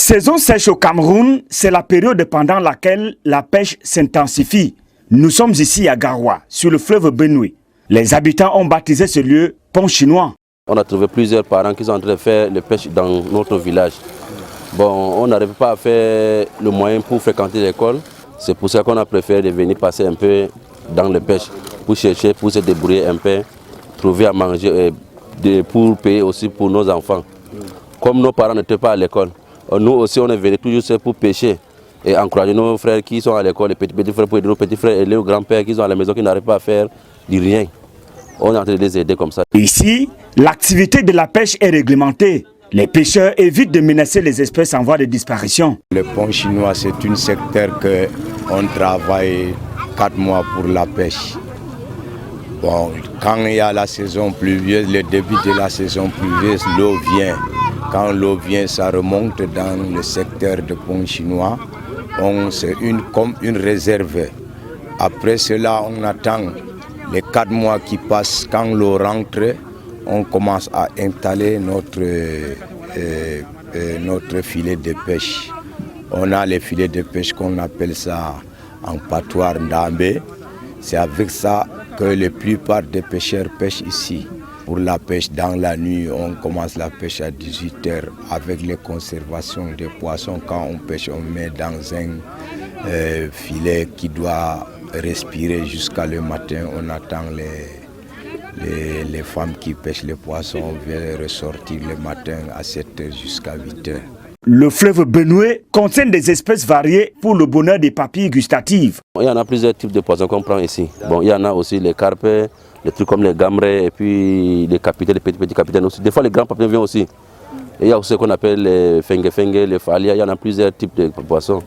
Saison sèche au Cameroun, c'est la période pendant laquelle la pêche s'intensifie. Nous sommes ici à Garoua, sur le fleuve Benue. Les habitants ont baptisé ce lieu Pont Chinois. On a trouvé plusieurs parents qui sont en train de faire la pêche dans notre village. Bon, on n'arrive pas à faire le moyen pour fréquenter l'école. C'est pour ça qu'on a préféré venir passer un peu dans la pêche pour chercher, pour se débrouiller un peu, trouver à manger et pour payer aussi pour nos enfants. Comme nos parents n'étaient pas à l'école, nous aussi on est venus toujours pour pêcher et encourager nos frères qui sont à l'école, les petits frères pour aider nos petits frères et les grands-pères qui sont à la maison qui n'arrivent pas à faire du rien. On est en train de les aider comme ça. Ici, l'activité de la pêche est réglementée. Les pêcheurs évitent de menacer les espèces en voie de disparition. Le pont chinois, c'est un secteur qu'on travaille 4 mois pour la pêche. Bon, quand il y a la saison pluvieuse, le début de la saison pluvieuse, l'eau vient. Quand l'eau vient, ça remonte dans le secteur de pont chinois. C'est comme une réserve. Après cela, on attend les 4 mois qui passent. Quand l'eau rentre, on commence à installer notre filet de pêche. On a les filets de pêche qu'on appelle ça en patois ndambé. C'est avec ça que la plupart des pêcheurs pêchent ici. Pour la pêche dans la nuit, on commence la pêche à 18 h avec les conservations des poissons. Quand on pêche, on met dans un filet qui doit respirer jusqu'à le matin. On attend les femmes qui pêchent les poissons viennent ressortir le matin à 7 h jusqu'à 8 h. Le fleuve Benue contient des espèces variées pour le bonheur des papilles gustatives. Il y en a plusieurs types de poissons qu'on prend ici. Bon, il y en a aussi les carpes, les trucs comme les gamrés et puis les capitaines, les petits capitaines aussi. Des fois les grands papillons viennent aussi. Et il y a aussi ce qu'on appelle les fengue, les falia, il y en a plusieurs types de poissons.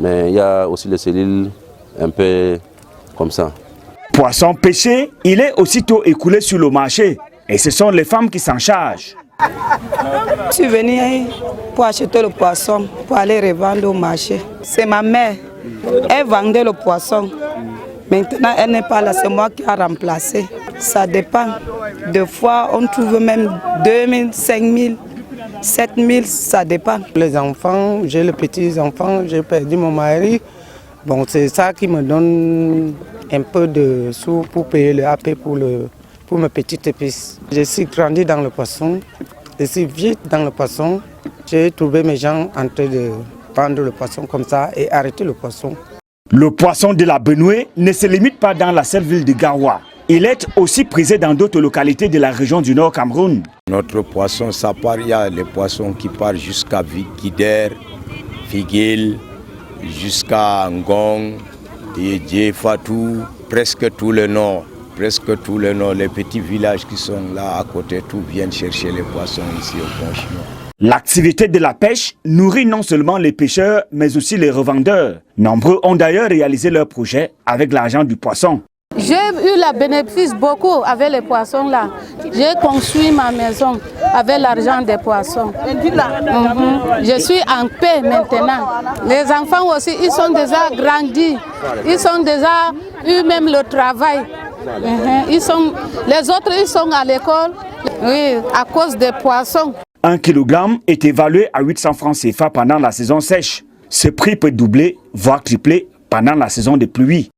Mais il y a aussi les cellules un peu comme ça. Poisson pêché, il est aussitôt écoulé sur le marché. Et ce sont les femmes qui s'en chargent. Je suis venue pour acheter le poisson, pour aller revendre au marché. C'est ma mère, elle vendait le poisson. Maintenant, elle n'est pas là, c'est moi qui ai remplacé. Ça dépend. Des fois, on trouve même 2000, 5000, 7000, ça dépend. Les enfants, j'ai les petits-enfants, j'ai perdu mon mari. Bon, c'est ça qui me donne un peu de sous pour payer le AP pour mes petites épices. Je suis grandi dans le poisson, je suis vite dans le poisson. J'ai trouvé mes gens en train de vendre le poisson comme ça et arrêter le poisson. Le poisson de la Benue ne se limite pas dans la seule ville de Garoua. Il est aussi prisé dans d'autres localités de la région du Nord Cameroun. Notre poisson, ça part, il y a les poissons qui partent jusqu'à Kider, Figuil, jusqu'à Ngong, Djefatou, presque tout le nord. Presque tout le nord, les petits villages qui sont là à côté, tout viennent chercher les poissons ici au pont chinois. L'activité de la pêche nourrit non seulement les pêcheurs, mais aussi les revendeurs. Nombreux ont d'ailleurs réalisé leurs projets avec l'argent du poisson. J'ai eu le bénéfice beaucoup avec les poissons là. J'ai construit ma maison avec l'argent des poissons. Je suis en paix maintenant. Les enfants aussi, ils sont déjà grandis. Ils ont déjà eu même le travail. Les autres, ils sont à l'école, oui, à cause des poissons. 1 kg est évalué à 800 francs CFA pendant la saison sèche. Ce prix peut doubler, voire tripler pendant la saison des pluies.